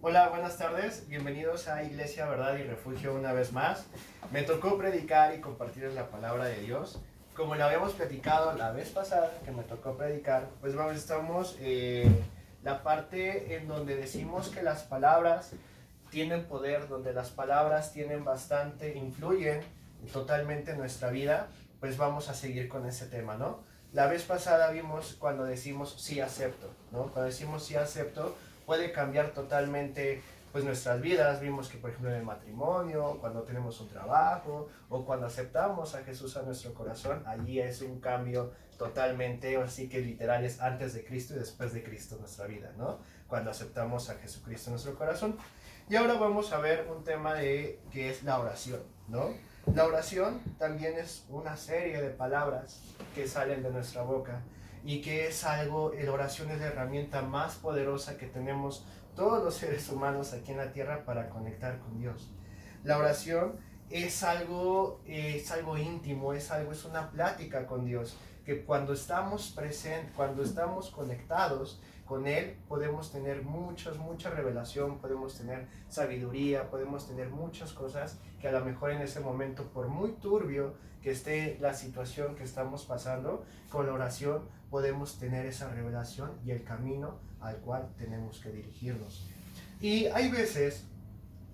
Hola, buenas tardes. Bienvenidos a Iglesia, Verdad y Refugio una vez más. Me tocó predicar y compartir la palabra de Dios. Como lo habíamos platicado la vez pasada que me tocó predicar, pues estamos la parte en donde decimos que las palabras tienen poder, donde las palabras tienen bastante, influyen totalmente en nuestra vida, pues vamos a seguir con ese tema, ¿no? La vez pasada vimos cuando decimos sí acepto, ¿no? Cuando decimos sí acepto, puede cambiar totalmente pues nuestras vidas. Vimos que por ejemplo en el matrimonio, cuando tenemos un trabajo o cuando aceptamos a Jesús a nuestro corazón, allí es un cambio totalmente, así que literal es antes de Cristo y después de Cristo en nuestra vida, ¿no? Cuando aceptamos a Jesucristo en nuestro corazón. Y ahora vamos a ver un tema de que es la oración, ¿no? La oración también es una serie de palabras que salen de nuestra boca y que es algo, la oración es la herramienta más poderosa que tenemos todos los seres humanos aquí en la tierra para conectar con Dios. La oración es algo íntimo, es una plática con Dios, que cuando estamos presentes, cuando estamos conectados con Él, podemos tener mucha revelación, podemos tener sabiduría, podemos tener muchas cosas que a lo mejor en ese momento, por muy turbio que esté la situación que estamos pasando, con la oración podemos tener esa revelación y el camino al cual tenemos que dirigirnos. Y hay veces,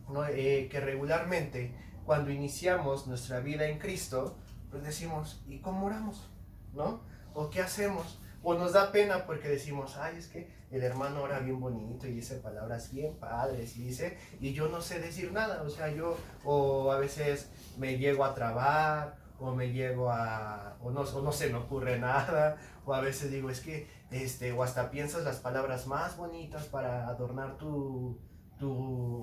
¿no? Que regularmente cuando iniciamos nuestra vida en Cristo, pues decimos, ¿y cómo oramos? ¿No? ¿O qué hacemos? O nos da pena porque decimos, ay, es que el hermano ora bien bonito y dice palabras bien padres y dice, y yo no sé decir nada, o sea, o a veces me llego a trabar, o me llego a, o no se me ocurre nada, o a veces digo, es que, o hasta piensas las palabras más bonitas para adornar tu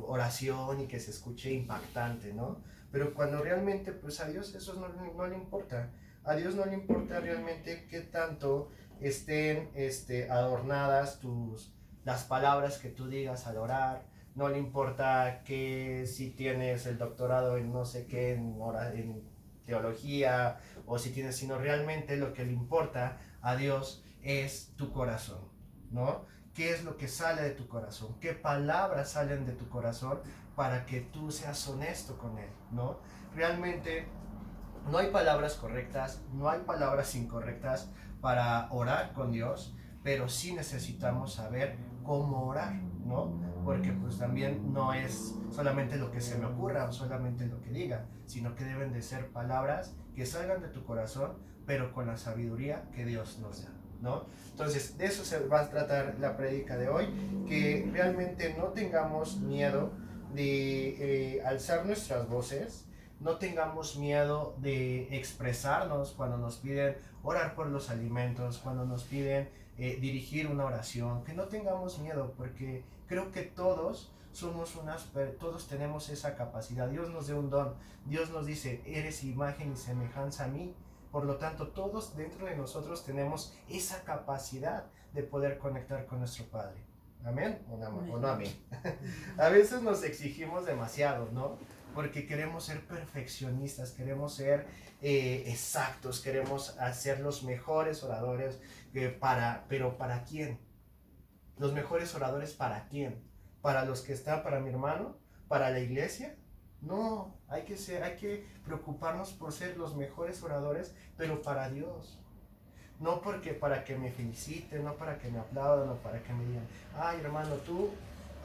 oración y que se escuche impactante, ¿no? Pero cuando realmente, pues a Dios eso no le importa. A Dios no le importa realmente qué tanto estén adornadas las palabras que tú digas al orar. No le importa que si tienes el doctorado en no sé qué, en teología, o si tienes, sino realmente lo que le importa a Dios es tu corazón, ¿no? ¿Qué es lo que sale de tu corazón? ¿Qué palabras salen de tu corazón para que tú seas honesto con Él, ¿no? Realmente no hay palabras correctas, no hay palabras incorrectas para orar con Dios, pero sí necesitamos saber cómo orar, ¿no? Porque pues también no es solamente lo que se me ocurra o solamente lo que diga, sino que deben de ser palabras que salgan de tu corazón, pero con la sabiduría que Dios nos da, ¿no? Entonces, de eso se va a tratar la prédica de hoy, que realmente no tengamos miedo de alzar nuestras voces, no tengamos miedo de expresarnos cuando nos piden orar por los alimentos, cuando nos piden dirigir una oración, que no tengamos miedo, porque creo que todos tenemos esa capacidad. Dios nos dio un don, Dios nos dice, eres imagen y semejanza a mí. Por lo tanto, todos dentro de nosotros tenemos esa capacidad de poder conectar con nuestro Padre. ¿Amén? ¿O no amén? A veces nos exigimos demasiado, ¿no? Porque queremos ser perfeccionistas, queremos ser exactos, queremos hacer los mejores oradores, pero ¿para quién? Los mejores oradores ¿para quién? ¿Para los que están, para mi hermano? ¿Para la iglesia? No, hay que preocuparnos por ser los mejores oradores, pero para Dios. No porque para que me feliciten, no para que me aplaudan, no para que me digan, ay hermano, tú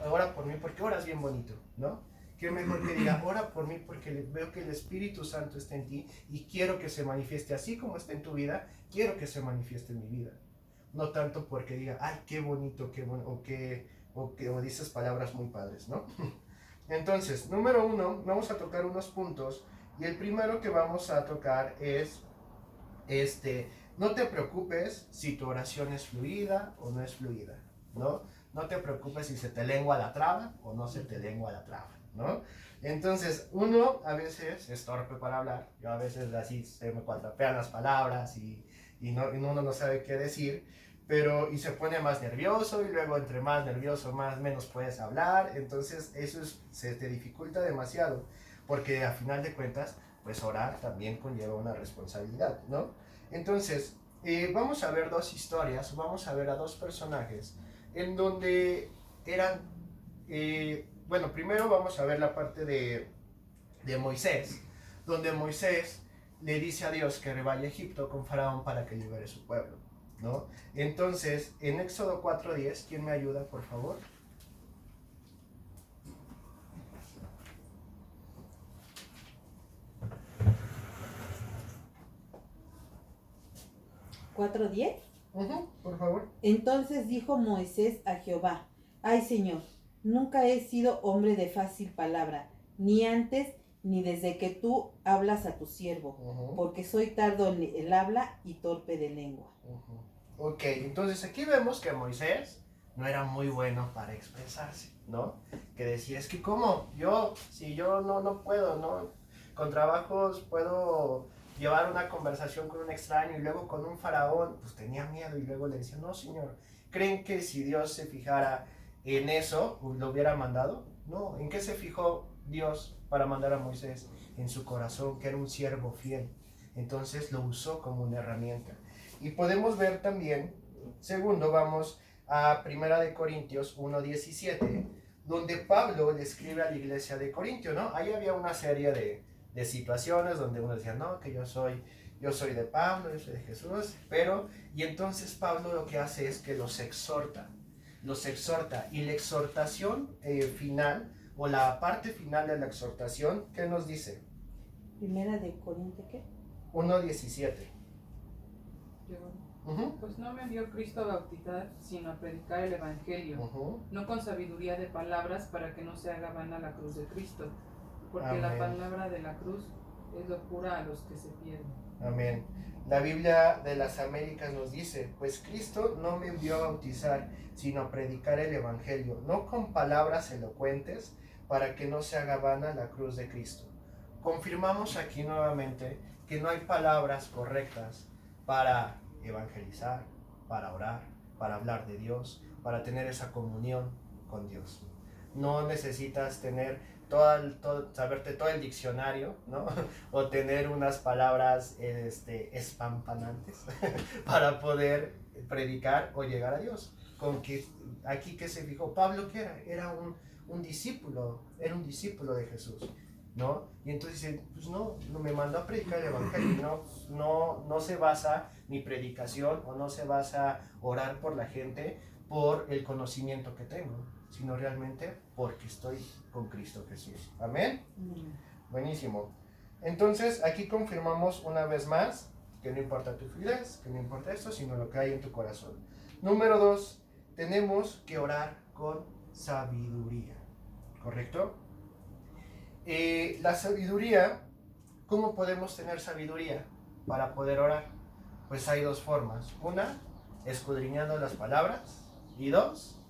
ora por mí porque oras bien bonito, ¿no? Qué mejor que diga, ora por mí porque veo que el Espíritu Santo está en ti y quiero que se manifieste así como está en tu vida, quiero que se manifieste en mi vida. No tanto porque diga, ay, qué bonito, qué bueno, o dices palabras muy padres, ¿no? Entonces, número uno, vamos a tocar unos puntos y el primero que vamos a tocar es no te preocupes si tu oración es fluida o no es fluida, ¿no? No te preocupes si se te lengua la traba o no se te lengua la traba, ¿no? Entonces, uno a veces es torpe para hablar, yo a veces así se me cuatrapean las palabras y uno no sabe qué decir, y se pone más nervioso y luego entre más nervioso, menos puedes hablar, entonces se te dificulta demasiado, porque a final de cuentas, pues orar también conlleva una responsabilidad, ¿no? Entonces, vamos a ver dos historias, vamos a ver a dos personajes en donde eran Bueno, primero vamos a ver la parte de Moisés, donde Moisés le dice a Dios que vaya a Egipto con Faraón para que libere su pueblo, ¿no? Entonces, en Éxodo 4:10, ¿quién me ayuda, por favor? ¿4:10? Por favor. Entonces dijo Moisés a Jehová: Ay, Señor, nunca he sido hombre de fácil palabra, ni antes ni desde que tú hablas a tu siervo, porque soy tardo en el habla y torpe de lengua. Ok, entonces aquí vemos que Moisés no era muy bueno para expresarse, ¿no? Que decía, es que ¿cómo? Si yo no puedo, ¿no? Con trabajos puedo llevar una conversación con un extraño y luego con un faraón, pues tenía miedo y luego le decía, no, señor, ¿creen que si Dios se fijara en eso, lo hubiera mandado? No, ¿en qué se fijó Dios para mandar a Moisés? En su corazón, que era un siervo fiel. Entonces lo usó como una herramienta. Y podemos ver también, segundo, vamos a 1 Corintios 1:17, donde Pablo le escribe a la iglesia de Corintio, ¿no? Ahí había una serie de situaciones donde uno decía, no, que yo soy de Pablo, yo soy de Jesús, y entonces Pablo lo que hace es que los exhorta, y la exhortación final, o la parte final de la exhortación, ¿qué nos dice? Primera de Corintios, ¿qué? 1:17. Pues no me envió Cristo a bautizar, sino a predicar el Evangelio, no con sabiduría de palabras, para que no se haga vana la cruz de Cristo, porque Amén. la palabra de la cruz es locura a los que se pierden. Amén. La Biblia de las Américas nos dice, pues Cristo no me envió a bautizar, sino a predicar el Evangelio, no con palabras elocuentes, para que no se haga vana la cruz de Cristo. Confirmamos aquí nuevamente que no hay palabras correctas para evangelizar, para orar, para hablar de Dios, para tener esa comunión con Dios. No necesitas tener saberte todo el diccionario, ¿no? O tener unas palabras espampanantes para poder predicar o llegar a Dios. Con que aquí que se fijó Pablo, que era un discípulo, era un discípulo de Jesús, ¿no? Y entonces dice, pues no me mandó a predicar el Evangelio, no se basa mi predicación o no se basa orar por la gente por el conocimiento que tengo, sino realmente porque estoy con Cristo Jesús. ¿Amén? Buenísimo. Entonces aquí confirmamos una vez más que no importa tu fluidez, que no importa esto, sino lo que hay en tu corazón. Número 2, tenemos que orar con sabiduría, ¿correcto? La sabiduría, ¿cómo podemos tener sabiduría para poder orar? Pues hay dos formas. Una, escudriñando las palabras, y dos,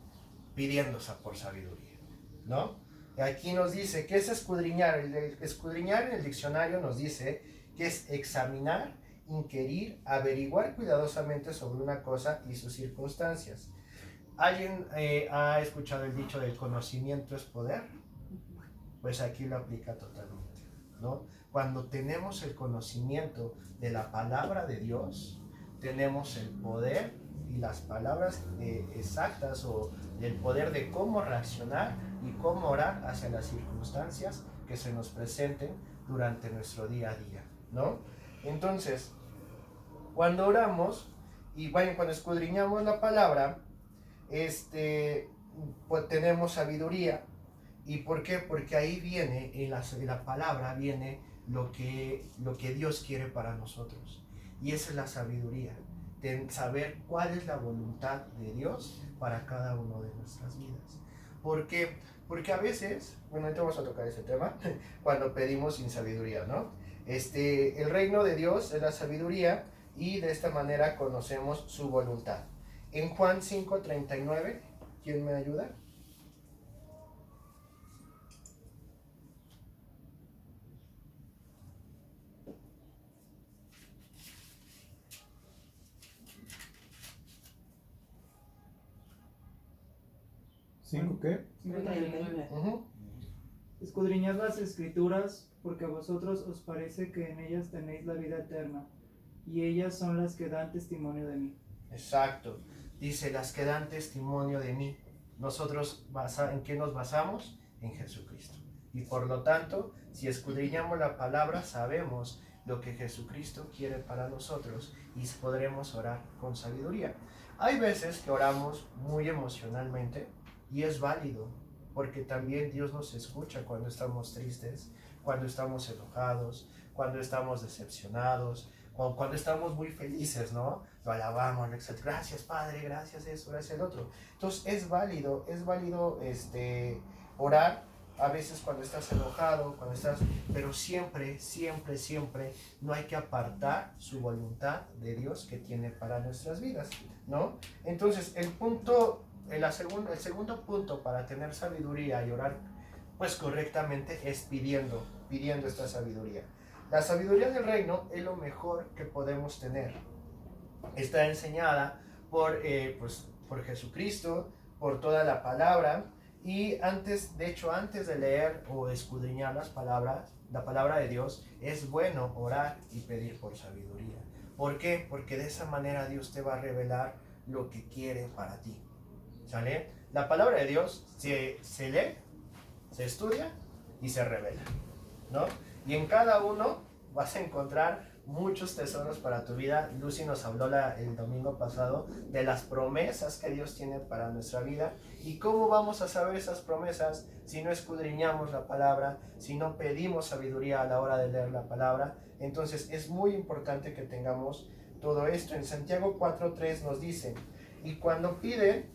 pidiendo por sabiduría, ¿no? Aquí nos dice, ¿qué es escudriñar? Escudriñar en el diccionario nos dice que es examinar, inquirir, averiguar cuidadosamente sobre una cosa y sus circunstancias. ¿Alguien ha escuchado el dicho del conocimiento es poder? Pues aquí lo aplica totalmente, ¿no? Cuando tenemos el conocimiento de la palabra de Dios, tenemos el poder y las palabras exactas o el poder de cómo reaccionar y cómo orar hacia las circunstancias que se nos presenten durante nuestro día a día, ¿no? Entonces, cuando oramos y cuando escudriñamos la palabra, pues tenemos sabiduría. ¿Y por qué? Porque ahí viene, en la palabra viene lo que Dios quiere para nosotros. Y esa es la sabiduría, de saber cuál es la voluntad de Dios para cada uno de nuestras vidas. ¿Por qué? Porque a veces, bueno, ahorita vamos a tocar ese tema, cuando pedimos sin sabiduría, ¿no? El reino de Dios es la sabiduría y de esta manera conocemos su voluntad. En Juan 5:39, ¿quién me ayuda? ¿5 qué? 5:39. Escudriñad las escrituras, porque a vosotros os parece que en ellas tenéis la vida eterna, y ellas son las que dan testimonio de mí. Exacto. Dice, las que dan testimonio de mí. nosotros ¿en qué nos basamos? En Jesucristo. Y por lo tanto, si escudriñamos la palabra, sabemos lo que Jesucristo quiere para nosotros y podremos orar con sabiduría. Hay veces que oramos muy emocionalmente y es válido, porque también Dios nos escucha cuando estamos tristes, cuando estamos enojados, cuando estamos decepcionados, cuando estamos muy felices, ¿no? Lo alabamos, lo exaltamos, gracias Padre, gracias eso, gracias el otro. Entonces es válido orar a veces cuando estás enojado, pero siempre, siempre, siempre no hay que apartar su voluntad de Dios que tiene para nuestras vidas, ¿no? Entonces el segundo punto para tener sabiduría y orar pues correctamente es pidiendo esta sabiduría. La sabiduría del reino es lo mejor que podemos tener. Está enseñada por Jesucristo, por toda la palabra. Y antes de leer o escudriñar la palabra de Dios, es bueno orar y pedir por sabiduría. ¿Por qué? Porque de esa manera Dios te va a revelar lo que quiere para ti. ¿Sale? La palabra de Dios se lee, se estudia y se revela, ¿no? Y en cada uno vas a encontrar muchos tesoros para tu vida. Lucy nos habló el domingo pasado de las promesas que Dios tiene para nuestra vida. ¿Y cómo vamos a saber esas promesas si no escudriñamos la palabra, si no pedimos sabiduría a la hora de leer la palabra? Entonces es muy importante que tengamos todo esto. En Santiago 4:3 nos dice, y cuando piden,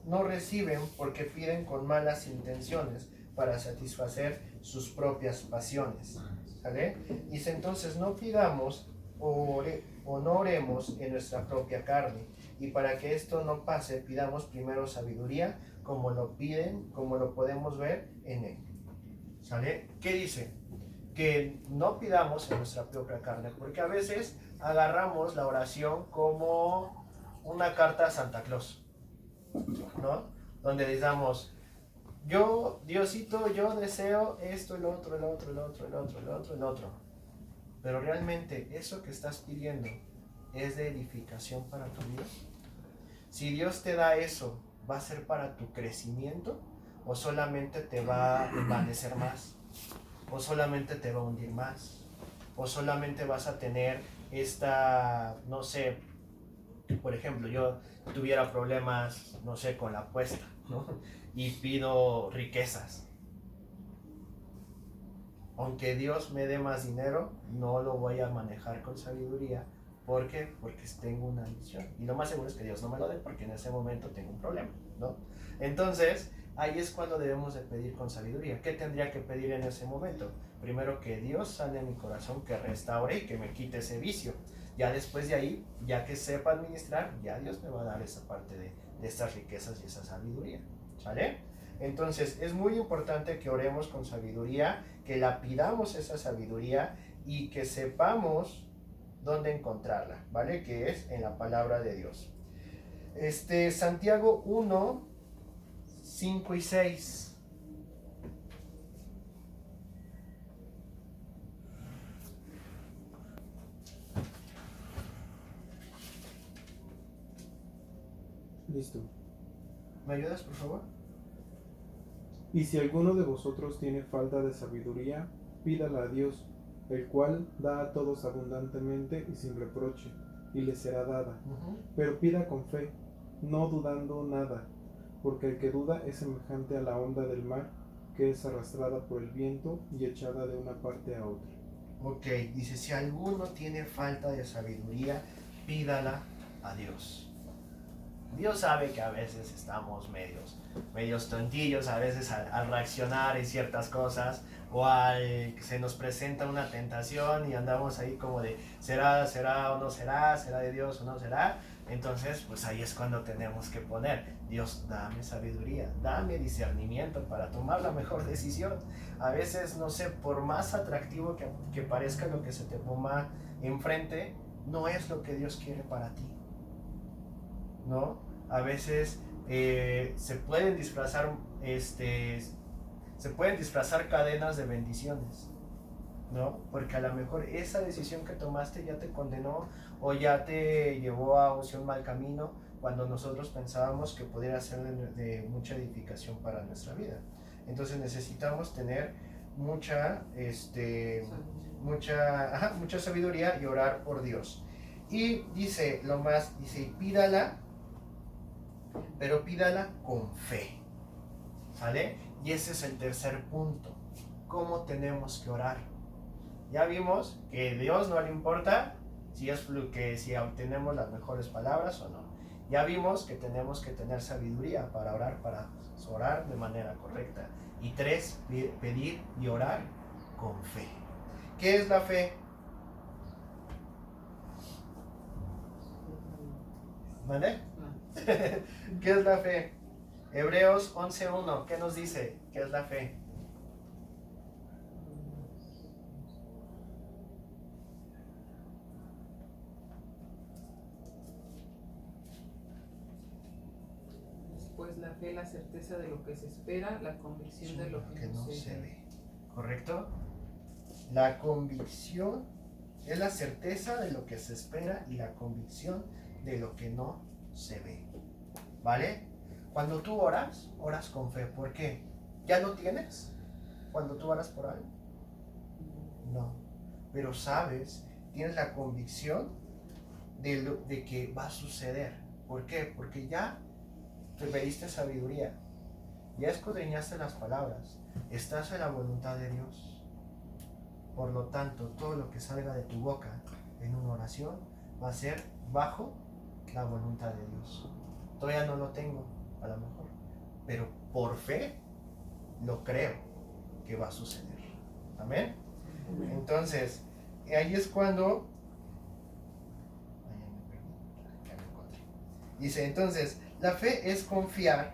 no reciben porque piden con malas intenciones para satisfacer sus propias pasiones. ¿Sale? Dice entonces no pidamos o no oremos en nuestra propia carne. Y para que esto no pase, pidamos primero sabiduría, como lo podemos ver en él. ¿Sale? ¿Qué dice? Que no pidamos en nuestra propia carne, porque a veces agarramos la oración como una carta a Santa Claus, ¿no? Donde digamos, Diosito, yo deseo esto, el otro. Pero realmente eso que estás pidiendo es de edificación para tu vida. Si Dios te da eso, ¿va a ser para tu crecimiento? ¿O solamente te va a envanecer más? ¿O solamente te va a hundir más? ¿O solamente vas a tener no sé, por ejemplo, yo tuviera problemas, no sé, con la apuesta, ¿no? Y pido riquezas. Aunque Dios me dé más dinero, no lo voy a manejar con sabiduría. ¿Por qué? Porque tengo una misión. Y lo más seguro es que Dios no me lo dé porque en ese momento tengo un problema, ¿no? Entonces, ahí es cuando debemos de pedir con sabiduría. ¿Qué tendría que pedir en ese momento? Primero que Dios sane mi corazón, que restaure y que me quite ese vicio. Ya después de ahí, ya que sepa administrar, ya Dios me va a dar esa parte de estas riquezas y esa sabiduría. ¿Sale? Entonces es muy importante que oremos con sabiduría, que la pidamos esa sabiduría y que sepamos dónde encontrarla, ¿vale? Que es en la palabra de Dios. Santiago 1, 5 y 6. Listo. ¿Me ayudas, por favor? Y si alguno de vosotros tiene falta de sabiduría, pídala a Dios, el cual da a todos abundantemente y sin reproche, y le será dada. Pero pida con fe, no dudando nada, porque el que duda es semejante a la onda del mar, que es arrastrada por el viento y echada de una parte a otra. Ok, dice, si alguno tiene falta de sabiduría, pídala a Dios. Dios sabe que a veces estamos medios tontillos, a veces al reaccionar en ciertas cosas, o que se nos presenta una tentación y andamos ahí como de, ¿será o no será? ¿Será de Dios o no será? Entonces, pues ahí es cuando tenemos que poner, Dios, dame sabiduría, dame discernimiento para tomar la mejor decisión. A veces, no sé, por más atractivo que parezca lo que se te ponga enfrente, no es lo que Dios quiere para ti, ¿no? A veces se pueden disfrazar cadenas de bendiciones, ¿no? Porque a lo mejor esa decisión que tomaste ya te condenó o ya te llevó hacia un mal camino cuando nosotros pensábamos que pudiera ser de mucha edificación para nuestra vida. Entonces necesitamos tener mucha sabiduría y orar por Dios. Y dice, pídala, pero pídala con fe, ¿sale? Y ese es el tercer punto. ¿Cómo tenemos que orar? Ya vimos que a Dios no le importa si obtenemos las mejores palabras o no. Ya vimos que tenemos que tener sabiduría para orar de manera correcta. Y 3, pedir y orar con fe. ¿Qué es la fe? ¿Vale? ¿Qué es la fe? Hebreos 11:1, ¿qué nos dice? ¿Qué es la fe? Pues la fe, la certeza de lo que se espera, la convicción de lo que no se ve. ¿Correcto? La convicción es la certeza de lo que se espera y la convicción de lo que no se ve. ¿Vale? Cuando tú oras con fe. ¿Por qué? ¿Ya lo tienes? Cuando tú oras por algo. No. Pero sabes, tienes la convicción de que va a suceder. ¿Por qué? Porque ya te pediste sabiduría, ya escudriñaste las palabras, estás en la voluntad de Dios. Por lo tanto, todo lo que salga de tu boca en una oración va a ser bajo la voluntad de Dios. Todavía no lo tengo, a lo mejor, pero por fe lo creo que va a suceder. ¿Amén? Entonces, ahí es cuando dice, entonces, la fe es confiar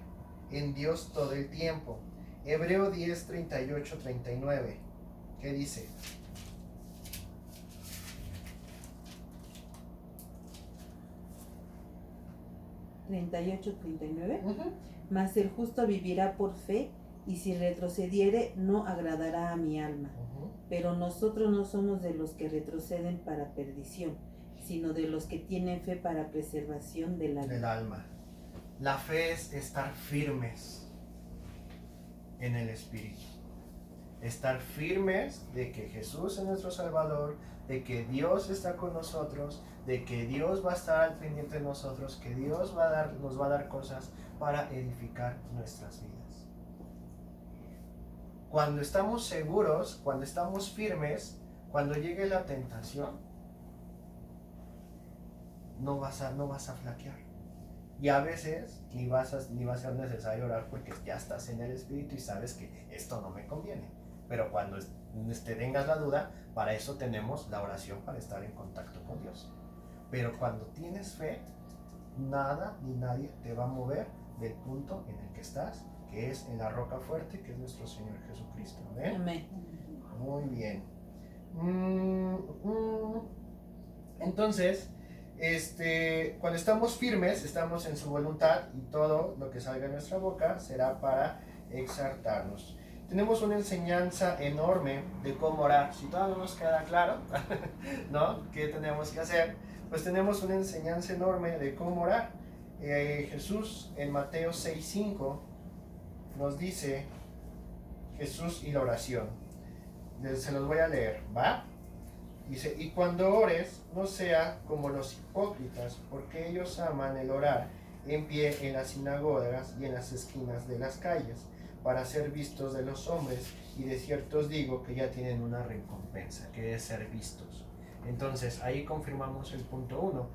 en Dios todo el tiempo. Hebreo 10, 38, 39. ¿Qué dice? ¿38-39? Mas el justo vivirá por fe, y si retrocediere, no agradará a mi alma. Pero nosotros no somos de los que retroceden para perdición, sino de los que tienen fe para preservación del alma. La fe es estar firmes en el Espíritu. Estar firmes de que Jesús es nuestro Salvador, de que Dios está con nosotros, de que Dios va a estar al pendiente de nosotros, que Dios nos va a dar cosas para edificar nuestras vidas. Cuando estamos seguros, cuando estamos firmes, cuando llegue la tentación, no vas a flaquear. Y a veces ni va a ser necesario orar porque ya estás en el Espíritu y sabes que esto no me conviene. Pero cuando tengas la duda, para eso tenemos la oración, para estar en contacto con Dios. Pero cuando tienes fe, nada ni nadie te va a mover del punto en el que estás, que es en la roca fuerte, que es nuestro Señor Jesucristo. ¿Amén? Amén. Muy bien. Entonces, cuando estamos firmes, estamos en su voluntad y todo lo que salga de nuestra boca será para exaltarnos. Tenemos una enseñanza enorme de cómo orar. Si todavía no nos queda claro, ¿no? ¿Qué tenemos que hacer? Pues tenemos una enseñanza enorme de cómo orar. Jesús en Mateo 6:5 nos dice, Jesús y la oración. Se los voy a leer, ¿va? Dice, y cuando ores, no sea como los hipócritas, porque ellos aman el orar en pie en las sinagogas y en las esquinas de las calles, para ser vistos de los hombres, y de cierto os digo que ya tienen una recompensa, que es ser vistos. Entonces, ahí confirmamos el punto 1.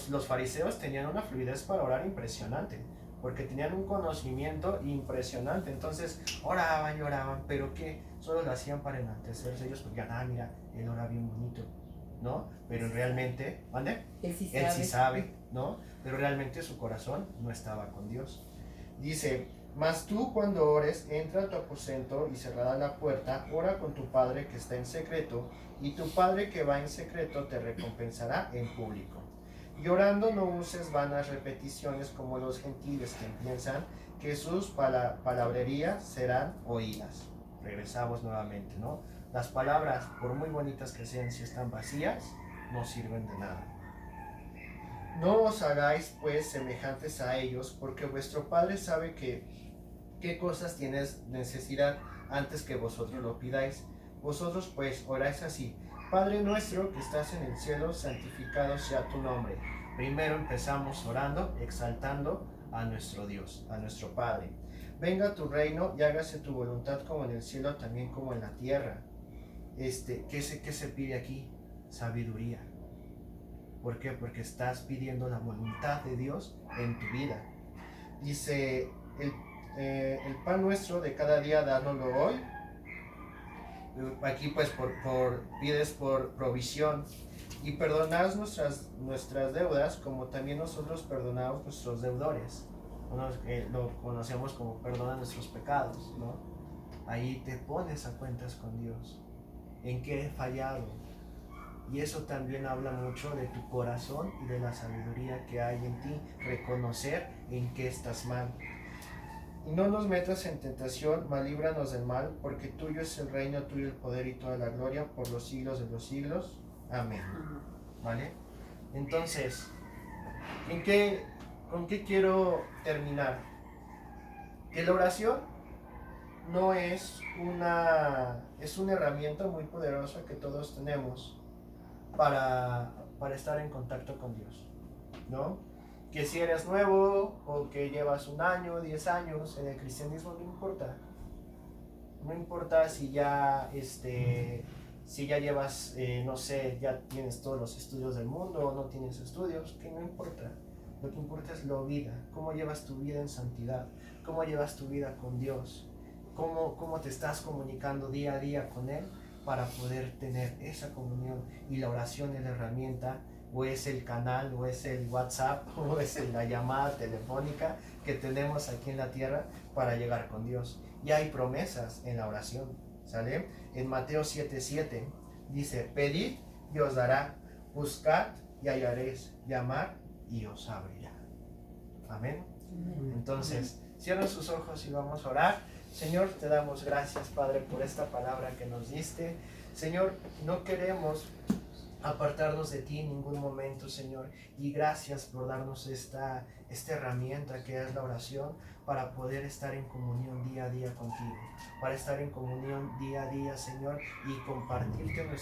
Los fariseos tenían una fluidez para orar impresionante, porque tenían un conocimiento impresionante. Entonces, oraban y oraban, pero que solo lo hacían para enaltecerse ellos, porque mira, él ora bien bonito, ¿no? Pero realmente, ¿mande? Él sí sabe, ¿no? Pero realmente su corazón no estaba con Dios. Dice, mas tú cuando ores, entra a tu aposento y cerrada la puerta, ora con tu Padre que está en secreto, y tu Padre que va en secreto te recompensará en público. Y orando no uses vanas repeticiones como los gentiles, que piensan que sus palabrerías serán oídas. Regresamos nuevamente, ¿no? Las palabras, por muy bonitas que sean, si están vacías, no sirven de nada. No os hagáis pues semejantes a ellos, porque vuestro Padre sabe qué cosas tienes necesidad antes que vosotros lo pidáis. Vosotros pues oráis así: Padre nuestro que estás en el cielo, santificado sea tu nombre. Primero empezamos orando, exaltando a nuestro Dios, a nuestro Padre. Venga tu reino y hágase tu voluntad como en el cielo, también como en la tierra. ¿Qué se pide aquí? Sabiduría. ¿Por qué? Porque estás pidiendo la voluntad de Dios en tu vida. Dice, el pan nuestro de cada día, dánoslo hoy. Aquí pues pides por provisión. Y perdonad nuestras deudas, como también nosotros perdonamos nuestros deudores. Lo conocemos como perdona nuestros pecados, ¿no? Ahí te pones a cuentas con Dios. ¿En qué he fallado? Y eso también habla mucho de tu corazón y de la sabiduría que hay en ti. Reconocer en qué estás mal. Y no nos metas en tentación, mas líbranos del mal, porque tuyo es el reino, tuyo el poder y toda la gloria, por los siglos de los siglos. Amén. ¿Vale? Entonces, ¿con qué quiero terminar? Que la oración no es una herramienta muy poderosa que todos tenemos para estar en contacto con Dios, ¿no? Que si eres nuevo o que llevas 1 año, 10 años en el cristianismo, no importa. No importa si ya llevas, no sé, ya tienes todos los estudios del mundo o no tienes estudios, que no importa. Lo que importa es la vida, cómo llevas tu vida en santidad, cómo llevas tu vida con Dios, cómo te estás comunicando día a día con Él para poder tener esa comunión. Y la oración es la herramienta, o es el canal, o es el WhatsApp, o es la llamada telefónica que tenemos aquí en la tierra para llegar con Dios. Y hay promesas en la oración, ¿sale? En Mateo 7:7 dice: pedid y os dará, buscad y hallaréis, llamad y os abrirá. Amén. Entonces, cierren sus ojos y vamos a orar. Señor, te damos gracias, Padre, por esta palabra que nos diste. Señor, no queremos apartarnos de ti en ningún momento, Señor, y gracias por darnos esta herramienta que es la oración, para poder estar en comunión día a día contigo, para estar en comunión día a día, Señor, y compartirte nuestra